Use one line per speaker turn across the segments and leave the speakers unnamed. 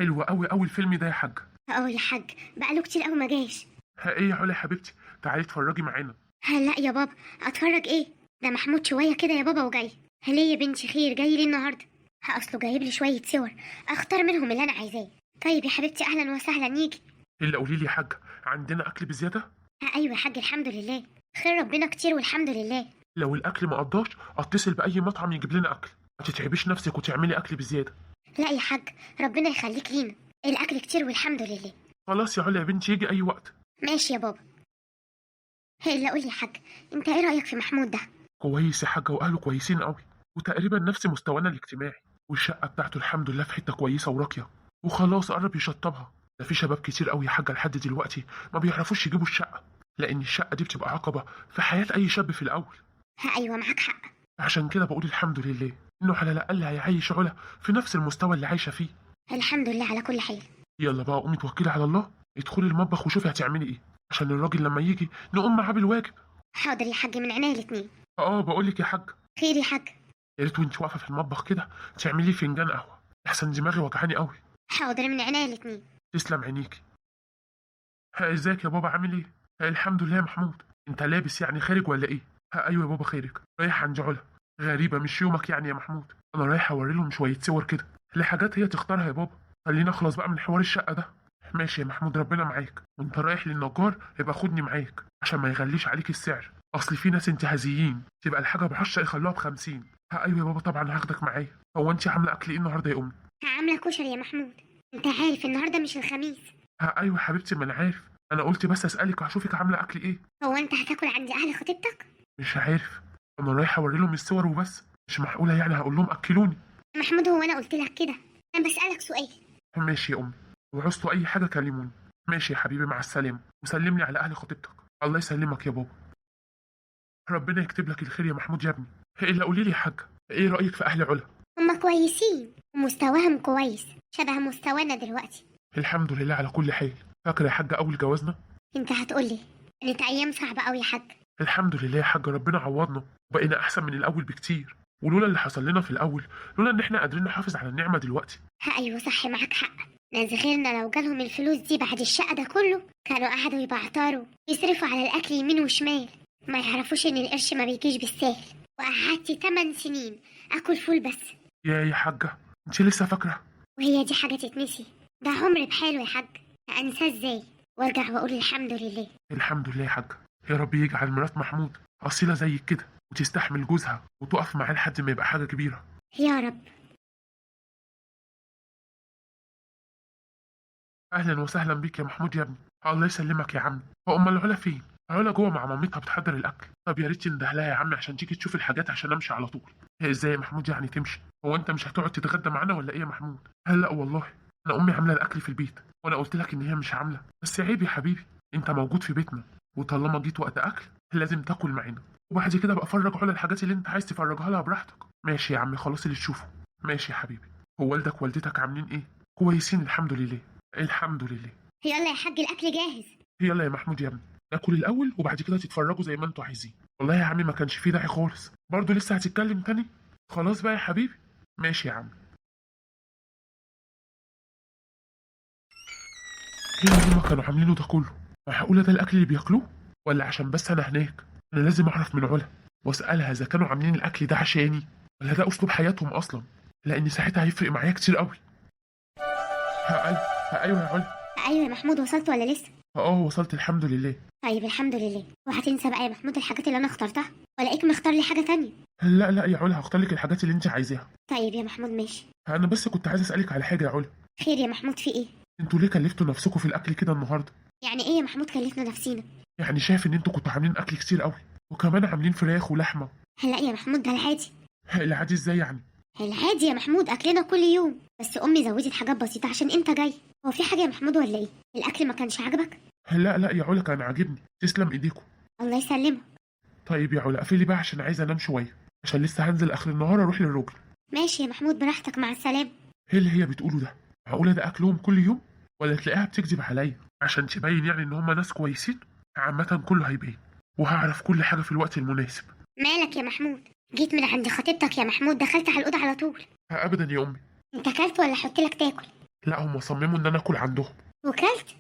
حلو قوي قوي الفيلم ده يا حاج.
يا حاج، بقاله كتير قوي ما جاش.
ها ايه يا علا يا حبيبتي، تعالي اتفرجي معانا.
لا يا بابا، اتفرج ايه؟ ده محمود شويه كده يا بابا وجاي. ليه يا بنتي خير، جاي ليه النهارده؟ اصله جايب لي شويه صور، اختار منهم اللي انا عايزاه. طيب يا حبيبتي، اهلا وسهلا، يجي.
الا قولي لي يا حاج، عندنا اكل بزياده؟
ايوه يا حاج، الحمد لله. خير ربنا كتير والحمد لله.
لو الاكل ما قضاش اتصل باي مطعم يجيب لنا اكل، ما تتعبيش نفسك وتعملي اكل بزياده.
لا يا حاج، ربنا يخليك لينا. الاكل كتير والحمد لله.
خلاص يا علا يا بنتي، يجي اي وقت.
ماشي يا بابا. الا قول لي يا حاج، انت ايه رايك في محمود ده؟
كويس يا حاجه، واهله كويسين قوي، وتقريبا نفس مستوانا الاجتماعي، والشقه بتاعته الحمد لله في حته كويسه وراقيه، وخلاص قرب يشطبها. ده في شباب كتير قوي يا حاجه لحد دلوقتي ما بيعرفوش يجيبوا الشقه، لان الشقه دي بتبقى عقبه في حياه اي شاب في الاول.
ايوه معاك حق.
عشان كده بقول الحمد لله انه على الاقل هيعيش علا في نفس المستوى اللي عايشه فيه.
الحمد لله على كل حال.
يلا بقى قومي توكلي على الله، ادخلي المطبخ وشوفي هتعملي ايه، عشان الراجل لما يجي نقوم معاه بالواجب.
حاضر يا حاج، من عينيا الاتنين.
بقول لك يا حاج،
خير يا حاج.
يا ريت وانت واقفه في المطبخ كده تعملي فنجان قهوه، احسن دماغي وجعاني قوي.
حاضر، من عينيا الاتنين.
تسلم عينيكي. ازيك يا بابا، عامل ايه؟ الحمد لله يا محمود. انت لابس يعني خارج ولا ايه؟ ايوه يا بابا خارج، رايح عند علا. غريبه مش يومك يعني يا محمود، انا رايح اوري لهم شويه صور كده لحاجات هي تختارها يا بابا. خلينا اخلص بقى من حوار الشقه ده. ماشي يا محمود، ربنا معاك، وانت رايح للنجار يبقى خدني معاك عشان ما يغليش عليك السعر، اصل في ناس انتهازيين تبقى الحاجه ب10 يخلوها ب50. ايوه يا بابا طبعا هاخدك معايا. هو انت عامله اكل ايه النهارده يا امي؟
عامله كشري يا محمود. انت عارف النهارده مش الخميس.
ايوه يا حبيبتي، ما انا عارف، انا قلت بس اسالك هشوفك عامله اكل ايه.
هو انت هتاكل عند اهل خطيبتك؟
مش عارف، انا رايح اوري لهم الصور وبس، مش معقوله يعني هقول لهم اكلوني.
محمود، هو انا قلت لك كده؟ انا بسالك سؤال.
ماشي يا امي، وعوزتوا اي حاجه كلموني. ماشي يا حبيبي، مع السلامه، وسلم لي على اهل خطيبتك. الله يسلمك يا بابا. ربنا يكتب لك الخير يا محمود يا ابني. الا قولي لي يا حاجه، ايه رايك في اهل علا؟
هما كويسين ومستواهم كويس، شبه مستوانا دلوقتي.
الحمد لله على كل حال. فاكره يا حاجه اول جوازنا؟
انت هتقولي كانت ايام صعبه قوي يا حاج.
الحمد لله يا حاجه، ربنا عوضنا وبقينا احسن من الاول بكتير، ولولا اللي حصل لنا في الاول، لولا ان احنا قادرين نحافظ على النعمه دلوقتي.
ايوه صح، معاك حق. ناس غيرنا لو جالهم الفلوس دي بعد الشقه ده كله كانوا قعدوا يبعتروا يصرفوا على الاكل يمين وشمال، ما يعرفوش ان القرش ما بيجيش بالسهل. وقعدت 8 سنين اكل فول بس.
يا حاجه، انت لسه فاكره؟
وهي دي حاجه تتنسي؟ ده عمر بحاله يا حاج، انساه ازاي وارجع واقول الحمد لله.
الحمد لله يا حاجه. يا رب يجعل مرات محمود اصيله زيك كده، وتستحمل جوزها وتقف معاه لحد ما يبقى حاجه كبيره.
يا رب.
اهلا وسهلا بيك يا محمود يا ابني. الله يسلمك يا عم. هو امال علا فين؟ علا جوه مع مامتها بتحضر الاكل. طب يا ريت تنده لها يا عم عشان تيجي تشوف الحاجات عشان امشي على طول. هي ازاي يا محمود يعني تمشي؟ هو انت مش هتقعد تتغدى معانا ولا ايه يا محمود؟ لا والله، انا امي عامله الاكل في البيت، وانا قلت لك ان هي مش عامله، بس عيب يا حبيبي، انت موجود في بيتنا، وطالما جيت وقت اكل لازم تاكل معانا، وبعد كده بقى فرج علا الحاجات اللي انت عايز تفرجها لها براحتك. ماشي يا عم، خلاص اللي تشوفه. ماشي يا حبيبي. هو والدك والدتك عاملين ايه؟ كويسين الحمد لله. الحمد لله.
يلا يا حاج، الاكل جاهز.
يلا يا محمود يا ابني، ناكل الاول وبعد كده تتفرجوا زي ما انتوا عايزين. والله يا عمي ما كانش فيه داعي خالص، برضه لسه هتتكلم تاني؟ خلاص بقى يا حبيبي. ماشي يا عم. ايه اللي هما كانوا عاملينه ده كله؟ معقوله ده الاكل اللي بياكلوه؟ ولا عشان بس انا هناك؟ انا لازم اعرف من علا واسالها اذا كانوا عاملين الاكل ده عشاني ولا ده اسلوب حياتهم اصلا، لان ساعتها هيفرق معايا كتير قوي. ايوه يا علا.
ايوه يا محمود، وصلت ولا لسه؟
وصلت الحمد لله.
طيب الحمد لله. وهتنسى بقى يا محمود الحاجات اللي انا اخترتها، ولاقيك مختار لي حاجه تانية؟
لا يا علا، هختار لك الحاجات اللي انت عايزاها.
طيب يا محمود ماشي.
انا بس كنت عايز اسالك على حاجه يا علا.
خير يا محمود، في ايه؟
انتوا ليه كلفتوا نفسكم في الاكل كده النهارده؟
يعني ايه يا محمود كلفنا نفسينا؟
يعني شايف ان انتوا كنتوا عاملين اكل كتير قوي، وكمان عاملين فراخ ولحمه.
لا يا محمود، ده العادي.
العادي ازاي يعني؟
العادي يا محمود، اكلنا كل يوم، بس امي زودت حاجات بسيطه عشان انت جاي. هو في حاجه يا محمود ولا ايه؟ الاكل ما كانش عاجبك؟
لا يا علا، كان عاجبني، تسلم ايديكم.
الله يسلمك.
طيب يا علا قفلي بقى عشان عايز انام شويه، عشان لسه هنزل اخر النهار اروح للراجل.
ماشي يا محمود، براحتك، مع السلامه.
ايه اللي هي بتقوله ده؟ معقوله ده اكلهم كل يوم؟ ولا تلاقيها بتكذب عليا عشان تبين يعني ان هم ناس كويسين؟ عامه كله هيبين، وهعرف كل حاجه في الوقت المناسب.
مالك يا محمود؟ جيت من عند خطيبتك يا محمود، دخلت على الاوضه على طول.
ابدا يا امي.
انت اكلت ولا احط لك تاكل؟
لا هم صمموا ان انا اكل عندهم.
وكلت؟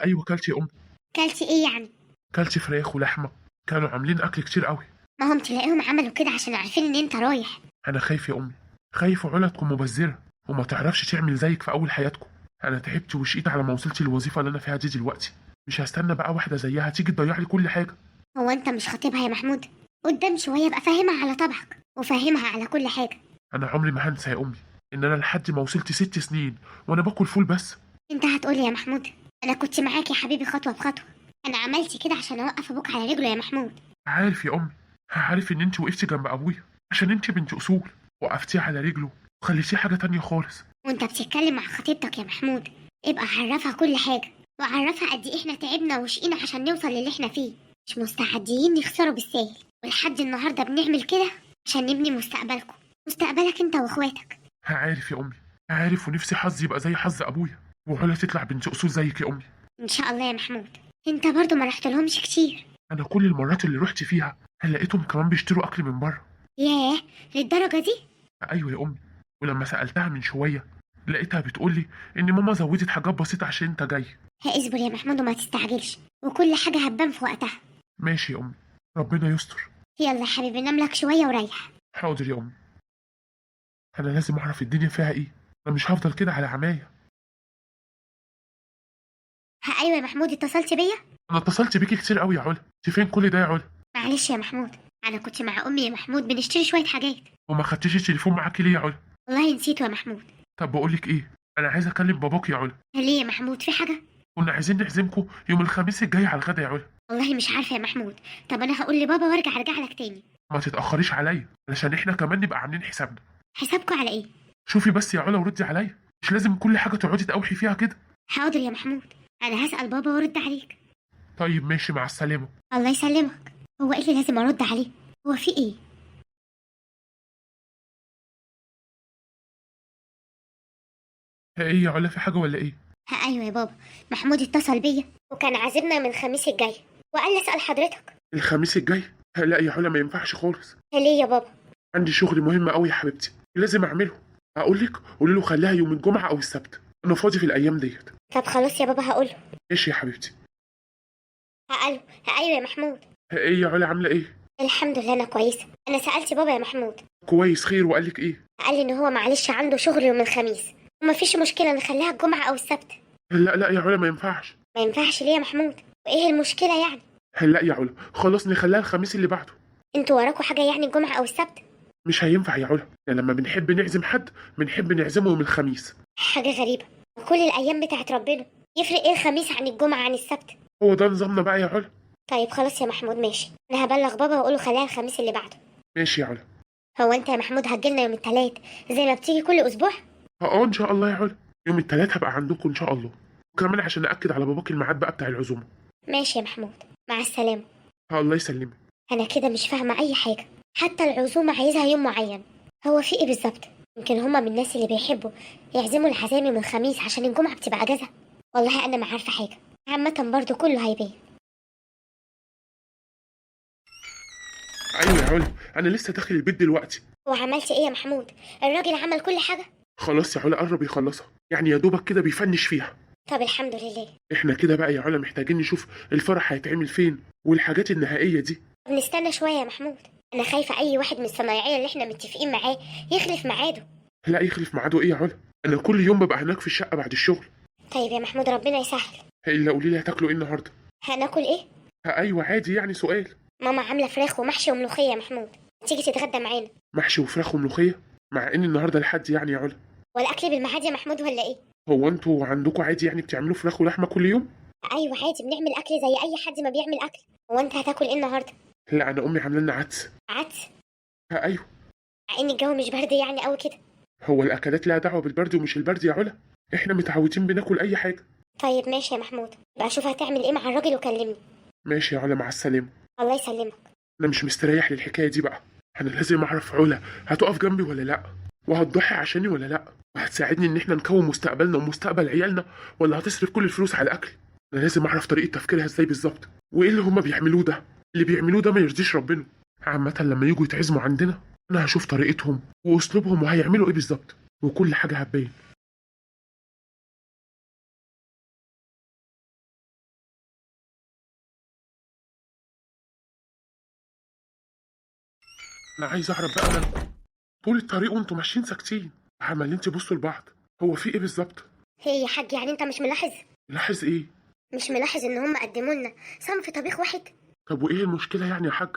ايوه كلت يا امي.
كلت ايه يعني؟
كلت فراخ ولحمه، كانوا عاملين اكل كتير قوي.
ما هم تلاقيهم عملوا كده عشان عارفين ان انت رايح.
انا خايف يا امي، خايف علا تكون مبذره وما تعرفش تعمل زيك في اول حياتكم. انا تعبت وشقيت على ما وصلت الوظيفه اللي انا فيها دي دلوقتي، مش هستنى بقى واحده زيها تيجي تضيع لي كل حاجه.
هو انت مش خاطبها يا محمود؟ قدام شويه بقى فاهمها على طبعك وفاهمها على كل حاجه.
انا عمري ما هنسى يا امي ان انا لحد ما وصلت 6 سنين وانا باكل فول بس.
انت هتقولي يا محمود انا كنت معاك يا حبيبي خطوه بخطوه. انا عملت كده عشان اوقف ابوك على رجله يا محمود.
عارف يا امي، عارف ان انت وقفتي جنب ابويا عشان انت بنت اصول، وقفتيه على رجله وخليتيه حاجه تانية خالص.
وانت بتتكلم مع خطيبتك يا محمود ابقى عرفها كل حاجه، وعرفها قد ايه احنا تعبنا وشقينا عشان نوصل للي احنا فيه. مش مستعدين نخسره بالسهل، ولحد النهارده بنعمل كده عشان نبني مستقبلكم، مستقبلك انت واخواتك.
عارف يا امي، عارف، ونفسي حظي يبقى زي حظ ابويا وعلا تطلع بنت اصول زيك يا امي.
ان شاء الله يا محمود. انت برضو ما رحتلهمش كتير.
انا كل المرات اللي رحت فيها لقيتهم كمان بيشتروا اكل من بره.
ياه، للدرجه دي؟
ايوه يا امي، ولما سالتها من شويه لقيتها بتقول لي ان ماما زودت حاجات بسيطه عشان انت جاي.
اصبر يا محمود وما تستعجلش، وكل حاجه هتبان في وقتها.
ماشي يا امي، ربنا يستر.
يلا يا حبيبي نام لك شويه وريح.
حاضر يا امي. انا لازم اعرف الدنيا فيها ايه، انا مش هفضل كده على عمايه.
ايوه يا محمود اتصلت بيا.
انا اتصلت بيكي كتير قوي يا علا، انت فين كل ده يا علا؟
معلش يا محمود، انا كنت مع امي يا محمود بنشتري شويه حاجات.
وما خدتيش التليفون معاكي ليه يا علا؟
والله نسيته يا محمود.
طب بقول لك ايه، انا عايز اكلم باباك يا علا.
ليه يا محمود، في حاجه؟
كنا عايزين نعزمكم يوم الخميس الجاي على الغدا يا علا.
والله مش عارفه يا محمود. طب انا هقول لبابا ارجع لك تاني.
ما تتاخريش عليا علشان احنا كمان نبقى عاملين حسابنا.
حسابكم على ايه؟
شوفي بس يا علا وردي عليا، مش لازم كل حاجه تقعدي تقاوحي فيها كده.
حاضر يا محمود، انا هسال بابا وارد عليك.
طيب ماشي، مع السلامه.
الله يسلمك. هو ايه اللي لازم ارد عليه؟ هو في ايه؟
ايه يا علا، في حاجه ولا ايه؟
ايوه يا بابا، محمود اتصل بيا وكان عازمنا من الخميس الجاي، وقال لي اسال حضرتك.
الخميس الجاي؟ لا يا علا، ما ينفعش خالص.
ليه يا بابا؟
عندي شغل مهم قوي يا حبيبتي لازم اعمله. اقول لك قولي له خليها يوم الجمعه او السبت، انا فاضي في الايام ديت.
طب خلاص يا بابا هقوله.
ايش يا حبيبتي؟
الو. ايوه يا محمود.
ايه يا علا، عامله ايه؟
الحمد لله انا كويسه. انا سالت بابا يا محمود،
كويس، خير، وقال لك ايه؟
قال لي ان هو معلش عنده شغل يوم الخميس ومفيش مشكله نخليها الجمعه او السبت.
لا يا علا، ما ينفعش.
ما ينفعش ليه يا محمود؟ وايه المشكله يعني؟
لا يا علا، خلاص نخليها الخميس اللي بعده.
انتوا وراكوا حاجه يعني الجمعه او السبت؟
مش هينفع يا علا، يعني لما بنحب نعزم حد بنحب نعزمه يوم الخميس.
حاجه غريبه، كل الايام بتاعت ربنا، يفرق ايه الخميس عن الجمعه عن السبت؟
هو ده نظامنا بقى يا علا.
طيب خلاص يا محمود ماشي، انا هبلغ بابا واقوله خليها الخميس اللي بعده.
ماشي يا علا.
هو انت يا محمود هتجيلنا يوم الثلاث زي ما بتيجي كل اسبوع؟
ان شاء الله يا علا، يوم الثلاث هبقى عندكم ان شاء الله، وكمان عشان اكد على باباك الميعاد بقى بتاع العزومه.
ماشي يا محمود، مع السلامه.
الله يسلمك.
انا كده مش فاهمه اي حاجه، حتى العزومه عايزها يوم معين، هو في ايه بالظبط؟ يمكن هما من الناس اللي بيحبوا يعزموا العزايم من الخميس عشان الجمعه بتبقى اجازه. والله انا ما عارفه حاجه، عامه برضو كله هيبان.
ايوه يا علا، انا لسه داخل البيت دلوقتي.
وعملت ايه يا محمود؟ الراجل عمل كل حاجه.
خلاص يا علا، قرب يخلصها، يعني يا دوبك كده بيفنش فيها.
طب الحمد لله.
احنا كده بقى يا علا محتاجين نشوف الفرح هيتعمل فين والحاجات النهائيه دي.
طب نستنى شويه يا محمود، انا خايفه اي واحد من الصنايعيه اللي احنا متفقين معاه يخلف ميعاده.
لا يخلف ميعاده ايه يا علا، انا كل يوم ببقى هناك في الشقه بعد الشغل.
طيب يا محمود ربنا يسهل.
الا قولي لي هتاكلوا ايه النهارده؟
هناكل ايه؟
ايوه عادي، يعني سؤال.
ماما عامله فراخ ومحشي وملوخيه يا محمود، تيجي تتغدى معانا.
محشي وفراخ وملوخيه؟ مع ان النهارده الحد يعني يا علا.
والاكل بالميعاد يا محمود ولا ايه؟
هو انتوا عندكم عادي يعني بتعملوا فراخ ولحمه كل يوم؟
ايوه عادي بنعمل اكل زي اي حد ما بيعمل اكل. هو انت هتاكل ايه النهارده؟
لا انا امي عامله لنا عدس.
عدس؟
ايوه.
مع ان الجو مش برد يعني قوي كده.
هو الاكلات لها دعوه بالبرد ومش البرد يا علا، احنا متعودين بناكل اي حاجه.
طيب ماشي يا محمود، بقى شوف هتعمل ايه مع الراجل وكلمني.
ماشي يا علا، مع السلامه.
الله يسلمك.
انا مش مستريح للحكايه دي بقى، انا لازم اعرف علا هتقف جنبي ولا لا، وهتضحي عشاني ولا لا، وهتساعدني ان احنا نكون مستقبلنا ومستقبل عيالنا، ولا هتصرف كل الفلوس على الاكل. انا لازم اعرف طريقه تفكيرها ازاي بالظبط، وايه اللي هما بيعملوه ده، اللي بيعملوه ده ما يرضيش ربنا. عامه لما يجوا يتعزموا عندنا انا هشوف طريقتهم واسلوبهم وهيعملوا ايه بالظبط، وكل حاجه هتبين. انا عايز اعرف بقى مالكم طول الطريق وانتوا ماشيين ساكتين عمالين تبصوا لبعض. هو في ايه بالظبط؟
هي يا حاج يعني انت مش ملاحظ؟
لاحظ ايه؟
مش ملاحظ ان هم قدموا لنا صنف طبيخ واحد؟
طب وايه المشكله يعني يا حاج؟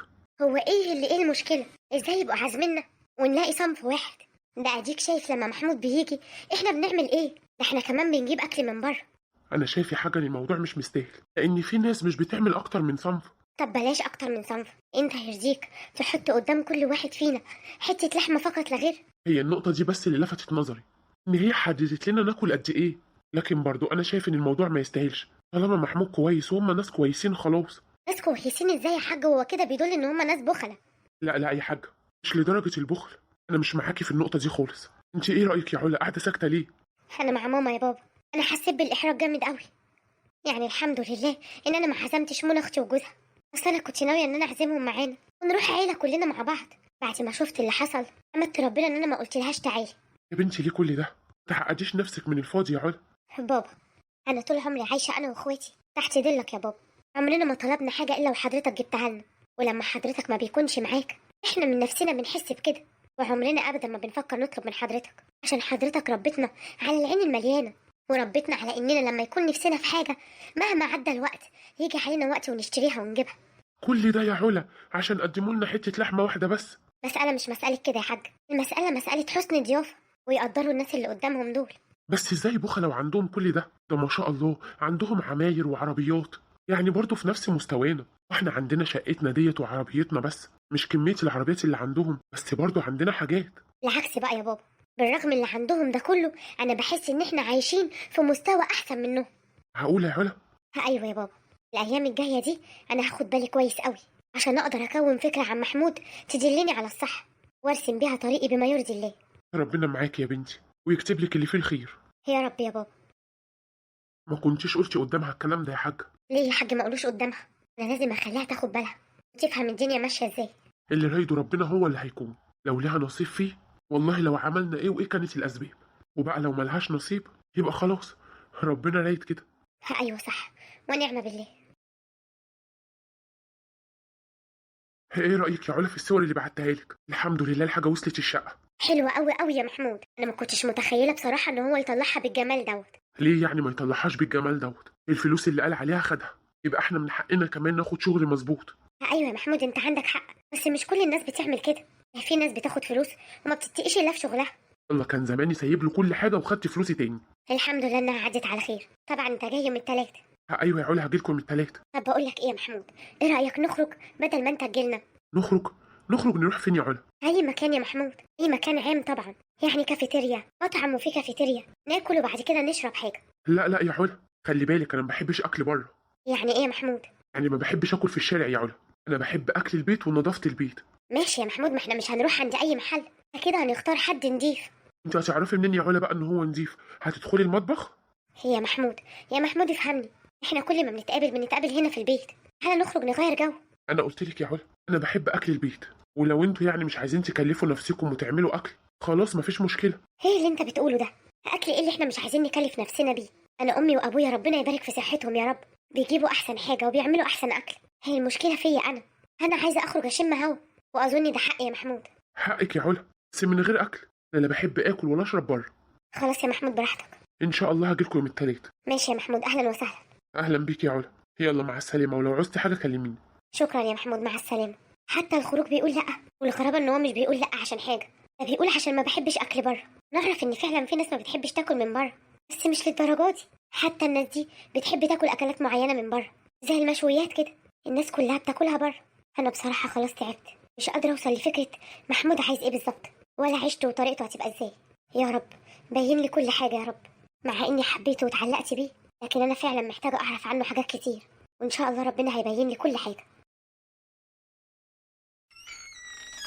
هو ايه المشكله؟ ازاي يبقوا عازميننا ونلاقي صنف واحد؟ ده اديك شايف لما محمود بيجي احنا بنعمل ايه؟ ده احنا كمان بنجيب اكل من بره.
انا شايف يا حاجه ان الموضوع مش مستاهل، لان في ناس مش بتعمل اكتر من صنف.
طب بلاش اكتر من صنف، انت يرضيك تحط قدام كل واحد فينا حته لحمه فقط لا غير؟
هي النقطه دي بس اللي لفتت نظري، ان هي حددت لنا ناكل قد ايه. لكن برضو انا شايف ان الموضوع ما يستاهلش، طالما محمود كويس وهم ناس كويسين خلاص.
ناس كويسين ازاي يا حاج؟ هو كده بيدل ان هم ناس بخله.
لا لا يا حاج، مش لدرجه البخل. انا مش معاكي في النقطه دي خالص. انت ايه رايك يا علا قاعده ساكته ليه؟
انا مع ماما يا بابا. انا حسيت بالاحراج جامد قوي. يعني الحمد لله ان انا ما عزمتش منى اختي وجوزها. بس انا كنت ناويه ان انا اعزمهم معانا ونروح عيله كلنا مع بعض. بعد ما شفت اللي حصل حمدت ربنا ان انا ما قلتلهاش تعالي.
يا بنتي ليه كل ده؟ ما تعقديش نفسك من الفاضي يا علا.
بابا، انا طول عمري عايشه انا واخواتي تحت ظلك يا بابا. عمرنا ما طلبنا حاجه الا وحضرتك جبتها لنا. ولما حضرتك ما بيكونش معاك احنا من نفسنا بنحس بكده. وعمرنا ابدا ما بنفكر نطلب من حضرتك، عشان حضرتك ربتنا على العين المليانه. وربتنا على اننا لما يكون نفسنا في حاجه مهما عدى الوقت يجي علينا وقت ونشتريها ونجيبها.
كل ده يا علا عشان قدموا لنا حته لحمه واحده بس؟
مسألة مش مسألة كده يا حاج، المسألة مسألة حسن ضيافة، ويقدروا الناس اللي قدامهم دول.
بس ازاي بخلة وعندهم كل ده؟ ده ما شاء الله عندهم عماير وعربيات، يعني برضه في نفس مستوانا. واحنا عندنا شقتنا ديت وعربيتنا بس، مش كمية العربيات اللي عندهم، بس برضه عندنا حاجات.
بالعكس بقى يا بابا، بالرغم اللي عندهم ده كله أنا بحس إن إحنا عايشين في مستوى أحسن منهم.
معقولة يا علا؟
أيوة يا بابا، الأيام الجاية دي أنا هاخد بالي كويس قوي عشان أقدر أكون فكرة عن محمود تدلني على الصح وأرسم بيها طريقي بما يرضي الله.
ربنا معاك يا بنتي ويكتب لك اللي فيه الخير.
يا رب يا بابا.
ما كنتيش قلتي قدامها الكلام ده يا حاج؟
ليه يا حاج ما أقولوش قدامها؟ أنا لازم أخليها تاخد بالها وتفهم الدنيا ماشية إزاي.
اللي رايده ربنا هو اللي هيكون، لو ليها نصيب فيه والله لو عملنا ايه وايه كانت الاسباب، وبقى لو ملهاش نصيب يبقى خلاص ربنا رايد كده.
أيوة صح، ونعم بالله.
ايه رايك يا علا في الصور اللي بعتها لك؟ الحمد لله الحاجه وصلت الشقه.
حلوة قوي قوي يا محمود، انا ما كنتش متخيلة بصراحة ان هو يطلعها بالجمال دوت.
ليه يعني ما يطلعهاش بالجمال دوت؟ الفلوس اللي قال عليها خدها، يبقى احنا من حقنا كمان ناخد شغل مظبوط.
ايوه يا محمود انت عندك حق، بس مش كل الناس بتعمل كده. في ناس بتاخد فلوس وما بتتقيش الا في شغلها.
الله كان زماني سايب له كل حاجه وخدت فلوسي تاني.
الحمد لله انها عدت على خير. طبعا انت جاي من التلاتة.
ايوه يا علا هجيلكم من التلاتة.
طب بقول لك ايه يا محمود، ايه رأيك نخرج بدل ما انت تجيلنا؟
نخرج؟ نخرج نروح فين يا علا؟
اي مكان يا محمود، اي مكان عام طبعا، يعني كافيتيريا، مطعم وفي كافيتيريا ناكل وبعد كده نشرب حاجة.
لا لا يا علا، خلي بالك انا ما بحبش اكل بره.
يعني ايه يا محمود؟
يعني ما بحبش اكل في الشارع يا علا، انا بحب اكل البيت ونظافه البيت.
ماشي يا محمود، ما احنا مش هنروح عند اي محل، كده هنختار حد نضيف.
انت هتعرفي منين يا علا بقى ان هو نضيف؟ هتدخلي المطبخ؟
يا محمود، يا محمود افهمني، احنا كل ما بنتقابل هنا في البيت. تعالى نخرج نغير جو.
انا قلت لك يا علا انا بحب اكل البيت، ولو انتوا يعني مش عايزين تكلفوا نفسكم وتعملوا اكل خلاص مفيش مشكله.
ايه اللي انت بتقوله ده؟ اكل ايه اللي احنا مش عايزين نكلف نفسنا بيه؟ انا امي وابويا ربنا يبارك في صحتهم يا رب بيجيبوا احسن حاجه وبيعملوا احسن اكل. هي المشكله فيا انا عايزه اخرج اشم هوا، واظن ده حقي يا محمود.
حقك يا علا، بس من غير اكل. انا لا بحب اكل ولا اشرب بره.
خلاص يا محمود براحتك.
ان شاء الله هجيلكم يوم التلات.
ماشي يا محمود، اهلا وسهلا.
اهلا بيك يا علا، يلا مع السلامه، ولو عوزتي حاجه كلميني.
شكرا يا محمود، مع السلامه. حتى الخروج بيقول لا، والغرابه ان هو مش بيقول لا عشان حاجه، ده بيقول عشان ما بحبش اكل بره. نعرف ان فعلا في ناس ما بتحبش تاكل من بره، بس مش للدرجه دي. حتى الناس دي بتحب تاكل اكلات معينه من بره زي المشويات كده، الناس كلها بتاكلها بره. انا بصراحه خلاص تعبت، مش قادره اوصل لفكره محمود عايز ايه بالظبط، ولا عيشته وطريقته هتبقى ازاي. يا رب بين لي كل حاجه يا رب، مع اني حبيته واتعلقت بيه، لكن انا فعلا محتاجه اعرف عنه حاجات كتير، وان شاء الله ربنا هيبين لي كل حاجه.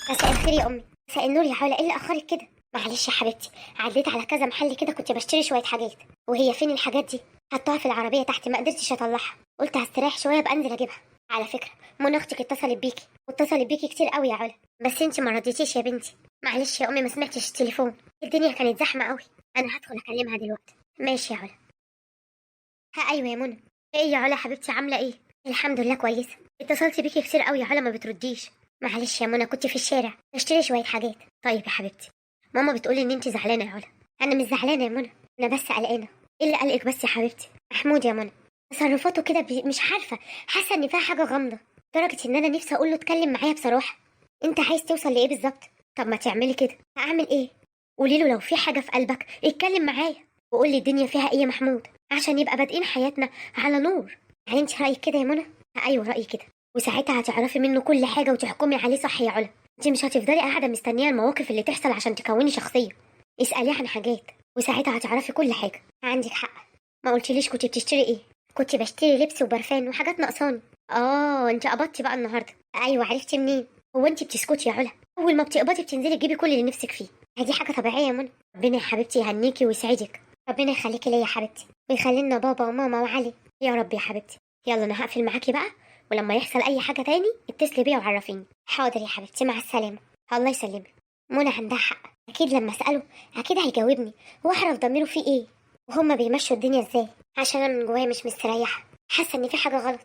مساء الخير يا امي. مساء النور يا علا، ايه اللي اخرك كده؟ معلش يا حبيبتي، عديت على كذا محل كده كنت بشتري شويه حاجات. وهي فين الحاجات دي؟ حطها في العربيه تحت ما قدرتش اطلعها، قلت هستريح شويه بانزل اجيبها. على فكره منى اختك اتصلت بيكي واتصلت بيكي كتير قوي يا علا، بس انت ما رديتيش يا بنتي. معلش يا امي ما سمعتش التليفون، الدنيا كانت زحمه قوي. انا هدخل اكلمها دلوقتي. ماشي يا علا. ايوه يا منى. ايه يا علا حبيبتي عامله ايه؟ الحمد لله كويسه. اتصلت بيكي كتير قوي يا علا ما بترديش. معلش يا منى، كنت في الشارع بشتري شويه حاجات. طيب يا حبيبتي. ماما بتقولي ان انت زعلانه يا علا. انا مش زعلانه يا منى، انا بس قلقانه. ايه اللي قلقك بس يا حبيبتي؟ محمود يا منى تصرفاته كده مش عارفه، حاسه ان فيها حاجه غامضه لدرجه ان انا نفسي اقول له اتكلم معايا بصراحه. انت عايز توصل لايه بالظبط؟ طب ما تعملي كده. اعمل ايه؟ قولي له لو في حاجه في قلبك اتكلم معايا وقول لي الدنيا فيها ايه يا محمود، عشان يبقى بادئين حياتنا على نور. يعني انت رايك كده يا منى؟ ايوه رايي كده، وساعتها هتعرفي منه كل حاجه وتحكمي عليه صح يا علا. انت مش هتفضلي قاعده مستنيه المواقف اللي تحصل عشان تكوني شخصيه. اساليه عن حاجات وساعتها هتعرفي كل حاجه. عندك حق. ما قلتليش كنت بتشتري ايه؟ كنت بشتري لبس وبرفان وحاجات ناقصاني. انت قبضتي بقى النهارده؟ ايوه، عرفتي منين؟ هو انت بتسكتي يا علا؟ اول ما بتقبضي بتنزلي تجيبي كل اللي نفسك فيه. دي حاجه طبيعيه يا منى. ربنا يا حبيبتي يهنيكي ويسعدك. ربنا يخليكي ليا يا حبيبتي ويخلي لنا بابا وماما وعلي يا رب يا حبيبتي. يلا انا هقفل معاكي بقى، ولما يحصل اي حاجه تاني اتصلي بيا وعرفيني. حاضر يا حبيبتي، مع السلامه. الله يسلمك. منى عندها حق، اكيد لما اساله اكيد هيجاوبني واعرف ضميره فيه ايه وهما بيمشوا الدنيا ازاي، عشان انا من جوايا مش مستريحه، حاسه ان في حاجه غلط.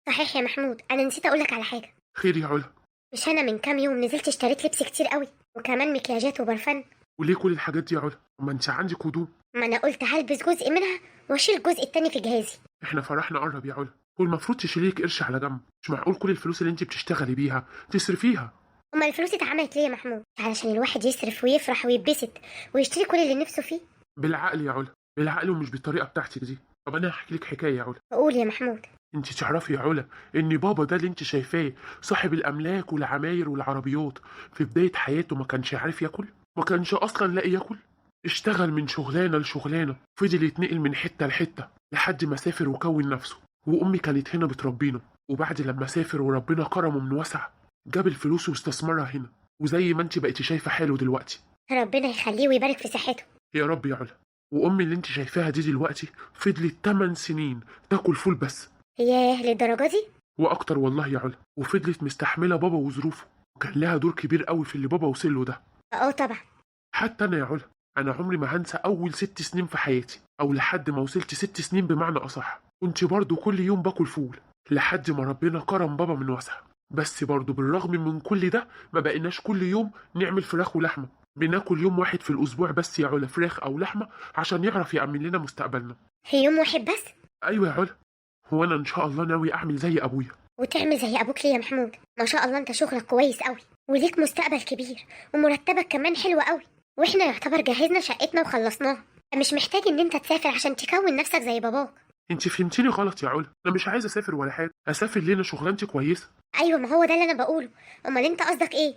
صحيح يا محمود، انا نسيت اقولك على حاجه.
خير يا علا؟
مش انا من كام يوم نزلت اشتريت لبس كتير قوي وكمان مكياجات وبرفان؟
وليه كل الحاجات دي يا علا؟ ما انت عندك هدوم.
ما انا قلت هلبس جزء منها واشيل الجزء التاني في جهازي.
احنا فرحنا قرب يا علا، والمفروض تشيليك قرش على جنب. مش معقول كل الفلوس اللي انت بتشتغلي بيها تصرفيها.
امال الفلوس اتعملت ليه يا محمود؟ علشان الواحد يصرف ويفرح ويتبسط ويشتري كل اللي نفسه فيه.
بالعقل يا علا، بالعقل ومش بالطريقه بتاعتك دي. طب انا هحكي لك حكايه يا علا.
قول يا محمود.
انت تعرفي يا علا ان بابا ده اللي انت شايفاه صاحب الاملاك والعماير والعربيات، في بدايه حياته ما كانش عارف ياكل، ما كانش اصلا لاقي ياكل. اشتغل من شغلانه لشغلانه، فضل يتنقل من حته لحته لحد ما سافر وكون نفسه. وامي كانت هنا بتربينا، وبعد لما سافر وربنا كرمه من وسع جاب الفلوس واستثمرها هنا، وزي ما انت بقيتي شايفه حاله دلوقتي.
ربنا يخليه ويبارك في صحته.
يا رب يا علا. وامي اللي انت شايفاها دي دلوقتي فضلت 8 سنين تاكل فول بس.
ياه، للدرجه دي؟
واكتر والله يا علا، وفضلت مستحمله بابا وظروفه، وكان لها دور كبير قوي في اللي بابا وصل له ده.
طبعا.
حتى انا يا علا، انا عمري ما هنسى اول 6 سنين في حياتي، او لحد ما وصلت 6 سنين بمعنى اصح، كنت برضو كل يوم باكل فول لحد ما ربنا كرم بابا من وسع. بس برضو بالرغم من كل ده ما بقيناش كل يوم نعمل فراخ ولحمه، بناكل يوم واحد في الاسبوع بس يا علا فراخ او لحمه عشان يعرف يأمن لنا مستقبلنا.
في يوم واحد بس؟
ايوه يا علا. هو انا ان شاء الله ناوي اعمل زي ابويا.
وتعمل زي ابوك ليه يا محمود؟ ما شاء الله انت شغلك كويس قوي وليك مستقبل كبير ومرتبك كمان حلو قوي، واحنا يعتبر جهزنا شقتنا وخلصناها. مش محتاج ان انت تسافر عشان تكون نفسك زي باباك.
انت فهمتيني غلط يا علا، انا مش عايز اسافر ولا حاجه، اسافر ليه؟ انا شغلانتي كويسه.
ايوه، ما هو ده اللي انا بقوله. امال انت قصدك ايه؟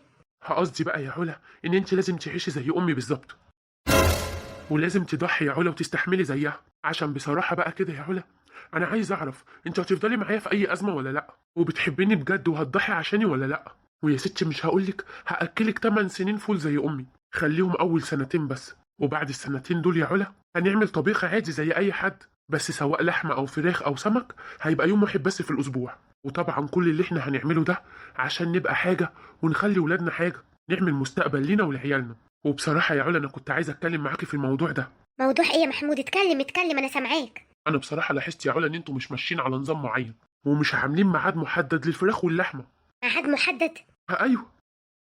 قصدي بقى يا علا ان انت لازم تعيشي زي امي بالظبط، ولازم تضحي يا علا وتستحملي زيها. عشان بصراحه بقى كده يا علا، انا عايز اعرف انت هتفضلي معايا في اي ازمه ولا لا، وبتحبيني بجد وهتضحي عشاني ولا لا. ويا ستي مش هقولك هاكلك 8 سنين فول زي امي، خليهم اول سنتين بس، وبعد السنتين دول يا علا هنعمل طبيخ عادي زي اي حد، بس سواء لحمه او فراخ او سمك هيبقى يوم واحد بس في الاسبوع. وطبعا كل اللي احنا هنعمله ده عشان نبقى حاجه ونخلي ولادنا حاجه، نعمل مستقبل لينا ولعيالنا. وبصراحه يا علا انا كنت عايز اتكلم معاكي في الموضوع ده.
موضوع ايه يا محمود؟ اتكلم اتكلم، انا سامعاك.
انا بصراحه لاحظت يا علا ان انتوا مش ماشيين على نظام معين، ومش عاملين ميعاد محدد للفراخ واللحمه.
ميعاد محدد؟
ايوه،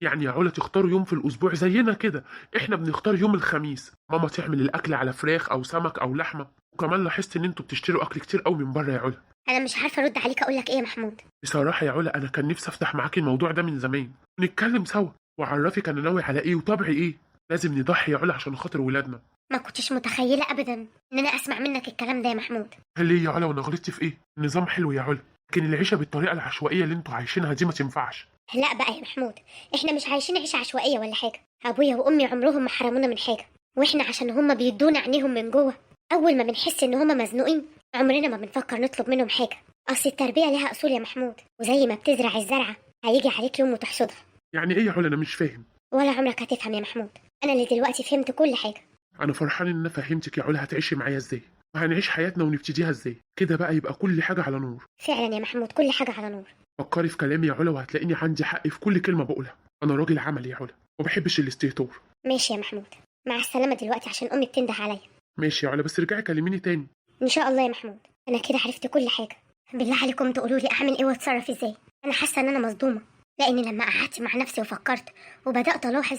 يعني يا علا تختاروا يوم في الاسبوع زينا كده، احنا بنختار يوم الخميس، ماما تعمل الاكل على فراخ او سمك او لحمه. وكمان لاحظت ان انتوا بتشتروا اكل كتير قوي من بره يا علا.
انا مش عارفه ارد عليك اقول لك ايه يا محمود.
بصراحه يا علا انا كان نفسي افتح معاكي الموضوع ده من زمان، نتكلم سوا واعرفك انا ناوي على ايه وطبعي ايه. لازم نضحي يا علا عشان خاطر ولادنا.
ما كنتش متخيله ابدا ان انا اسمع منك الكلام ده يا محمود.
ليه يا علا وانا غلطت في ايه؟ النظام حلو يا علا، لكن العيشه بالطريقه العشوائيه اللي انتوا عايشينها دي ما تنفعش.
لا بقى يا محمود، احنا مش عايشين عيشه عشوائيه ولا حاجه. ابويا وامي عمرهم ما حرمونا من حاجه، واحنا عشان هما بيدونا عينيهم من جوه، اول ما بنحس ان هما مزنوقين عمرنا ما بنفكر نطلب منهم حاجه. اصل التربيه لها اصول يا محمود، وزي ما بتزرع الزرعه هيجي عليك يوم وتحصدها.
يعني ايه يا علا؟ انا مش فاهم.
ولا عمرك هتفهم يا محمود، انا اللي دلوقتي فهمت كل حاجه.
انا فرحان ان انا فهمتك يا علا، هتعيشي معايا ازاي وهنعيش حياتنا ونبتديها ازاي، كده بقى يبقى كل حاجه على نور.
فعلا يا محمود، كل حاجه على نور.
فكري في كلامي يا علا وهتلاقيني عندي حق في كل كلمه بقولها. انا راجل عملي يا علا ومبحبش الاستهتار.
ماشي يا محمود. مع السلامه دلوقتي عشان امي بتنده عليا.
ماشي يا علا، بس رجعي كلميني تاني.
ان شاء الله يا محمود. انا كده عرفت كل حاجه. بالله عليكم تقولوا لي اعمل ايه واتصرف ازاي. انا حاسه ان انا مصدومه، لاني لما قعدت مع نفسي وفكرت وبدات الاحظ،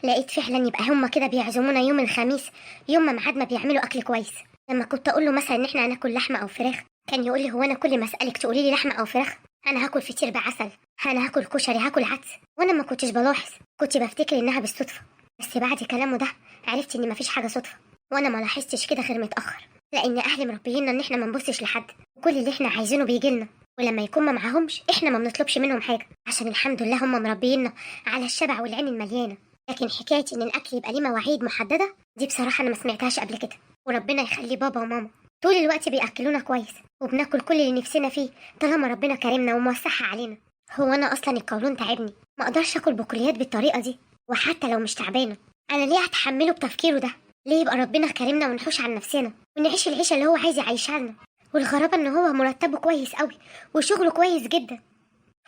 لقيت فعلا يبقى هما كده بيعزمونا يوم الخميس، يوم ما ميعاد ما بيعملوا اكل كويس. لما كنت اقول له مثلا ان احنا هناكل لحمه او فراخ، كان يقول لي هو انا كل ما اسالك تقولي لي لحمه او فراخ؟ انا هاكل فطير بعسل، انا هاكل كشري، هاكل عدس. وانا ما كنتش بلاحظ، كنت بفتكر انها بالصدفه. بس بعد كلامه ده عرفت ان مفيش حاجه صدفه، وانا ما لاحظتش كده غير متاخر، لان اهلي مربينا ان احنا ما نبصش لحد، وكل اللي احنا عايزينه بيجيلنا. ولما يكون ما معاهمش احنا ما بنطلبش منهم حاجه، عشان الحمد لله هم مربينا على الشبع والعين المليانه. لكن حكايه ان الاكل يبقى ليه مواعيد محدده دي بصراحه انا ما سمعتهاش قبل كده. وربنا يخلي بابا وماما طول الوقت بياكلونا كويس، وبناكل كل اللي نفسنا فيه طالما ربنا كرمنا وموسعها علينا. هو انا اصلا القولون تعبني، ما اقدرش اكل بقوليات بالطريقه دي. وحتى لو مش تعبانه، انا ليه هتحمله بتفكيره ده؟ ليه يبقى ربنا كرمنا ونحوش عن نفسنا ونعيش العيشه اللي هو عايز يعيشها لنا؟ والغرابه ان هو مرتبه كويس قوي وشغله كويس جدا.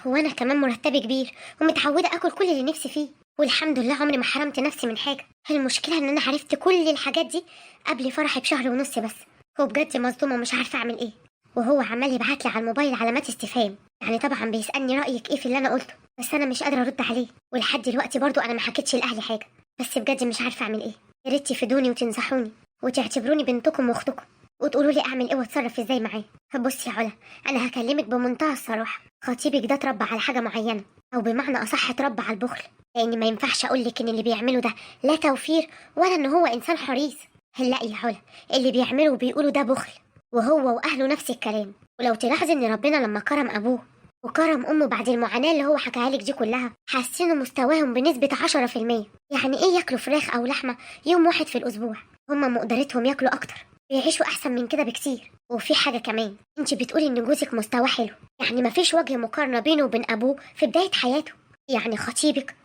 هو انا كمان مرتبي كبير ومتعوده اكل كل اللي نفسي فيه، والحمد لله عمري ما حرمت نفسي من حاجه. المشكله ان انا عرفت كل الحاجات دي قبل فرحي بشهر ونص بس. هو بجد مصدومه ومش عارفه اعمل ايه. وهو عمال يبعت لي على الموبايل علامات استفهام، يعني طبعا بيسالني رايك ايه في اللي انا قلته، بس انا مش قادره ارد عليه. ولحد دلوقتي برضو انا ما حكيتش لاهلي حاجه. بس بجد مش عارفه اعمل ايه. يا ريت تفيدوني وتنصحوني وتعتبروني بنتكم واختكم، وتقولوا لي اعمل ايه واتصرف ازاي معاه. بصي يا علا، انا هكلمك بمنتهى الصراحه. خطيبك ده اتربى على حاجه معينه، او بمعنى اصح اتربى على البخل. لاني ما ينفعش اقول لك ان اللي بيعمله ده لا توفير ولا ان هو انسان حريص. لا يا علا، اللي بيعمله وبيقوله ده بخل، وهو واهله نفس الكلام. ولو تلاحظي ان ربنا لما كرم ابوه وكرم امه بعد المعاناه اللي هو حكاها لك دي كلها، حسنوا مستواهم بنسبه 10%. يعني ايه ياكلوا فراخ او لحمه يوم واحد في الاسبوع؟ هما مقدرتهم ياكلوا اكتر، بيعيشوا احسن من كده بكتير. وفي حاجه كمان، انت بتقولي ان جوزك مستواه حلو، يعني مفيش وجه مقارنه بينه وبين ابوه في بدايه حياته. يعني خطيبك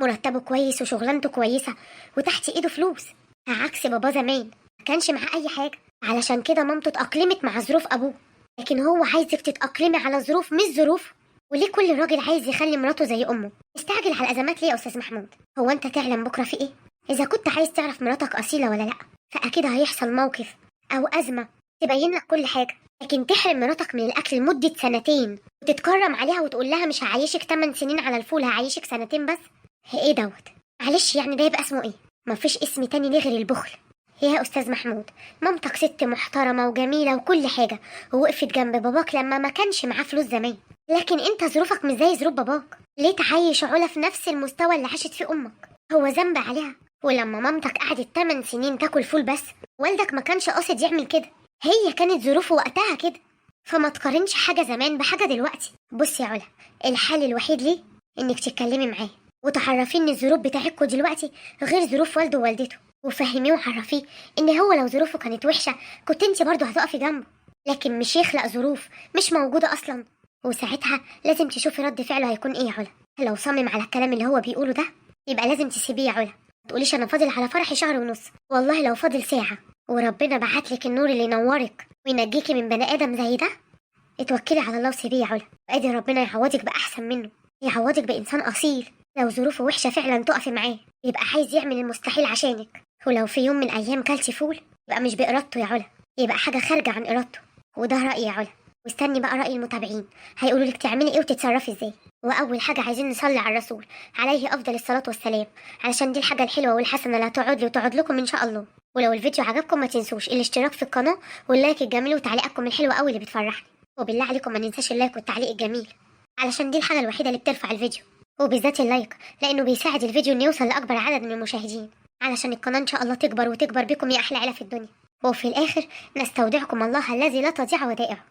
مرتبه كويس وشغلانته كويسه وتحت ايده فلوس، عكس بابا زمان ما كانش معاه اي حاجه. علشان كده مامته اتاقلمت مع ظروف ابوه، لكن هو عايزك تتاقلمي على ظروف مش ظروف. وليه كل راجل عايز يخلي مراته زي امه؟ استعجل على الازمات ليه يا استاذ محمود؟ هو انت تعلم بكره في ايه؟ اذا كنت عايز تعرف مراتك اصيله ولا لا، فاكيد هيحصل موقف او ازمه تبين لك كل حاجه. لكن تحرم مراتك من الاكل لمده سنتين وتتكرم عليها وتقول لها مش هعيشك 8 سنين على الفول، هعيشك سنتين بس؟ ايه دوت؟ معلش يعني ده يبقى اسمه ايه؟ مفيش اسم تاني ليه غير البخل. يا استاذ محمود، مامتك ست محترمه وجميله وكل حاجه، ووقفت جنب باباك لما ما كانش معاه فلوس زمان. لكن انت ظروفك مش زي ظروف باباك. ليه تعيش علا في نفس المستوى اللي عاشت فيه امك؟ هو ذنب عليها؟ ولما مامتك قعدت 8 سنين تاكل فول بس، والدك ما كانش قاصد يعمل كده، هي كانت ظروفه وقتها كده. فما تقارنش حاجه زمان بحاجه دلوقتي. بصي يا علا، الحل الوحيد ليه انك تتكلمي معاه وتعرفيه ان الظروف بتاعتكوا دلوقتي غير ظروف والده ووالدته، وفهميه وعرفيه ان هو لو ظروفه كانت وحشه كنت انت برضه هتقفي جنبه، لكن مش يخلق ظروف مش موجوده اصلا. وساعتها لازم تشوفي رد فعله هيكون ايه يا علا. لو صمم على الكلام اللي هو بيقوله ده يبقى لازم تسيبيه يا علا. ما تقوليش انا فاضل على فرحي شهر ونص، والله لو فاضل ساعه وربنا بعتلك النور اللي ينورك وينجيكي من بني ادم زي ده، اتوكلي على الله وسيبيه يا علا. وادي ربنا يعوضك باحسن منه، يعوضك بانسان اصيل. لو ظروفه وحشه فعلا تقفي معاه، يبقى عايز يعمل المستحيل عشانك. ولو في يوم من الايام كلتي فول، يبقى مش بارادته يا علا، يبقى حاجه خارجه عن ارادته. وده رايي يا علا، واستني بقى راي المتابعين هيقولوا لك تعملي ايه وتتصرفي ازاي. واول حاجه عايزين نصلي على الرسول عليه افضل الصلاه والسلام، علشان دي الحاجه الحلوه والحسنه اللي هتقعد لي وتقعد لكم ان شاء الله. ولو الفيديو عجبكم ما تنسوش الاشتراك في القناه واللايك الجميل وتعليقاتكم الحلوه قوي اللي بتفرحني. وبالله عليكم ما ننساش اللايك والتعليق الجميل، علشان دي الحاجه الوحيده اللي بترفع الفيديو، وبالذات اللايك لانه بيساعد الفيديو انه يوصل لاكبر عدد من المشاهدين، علشان القناه ان شاء الله تكبر وتكبر بكم يا احلى عيله في الدنيا. وفي الاخر نستودعكم الله الذي لا تضيع ودائعه.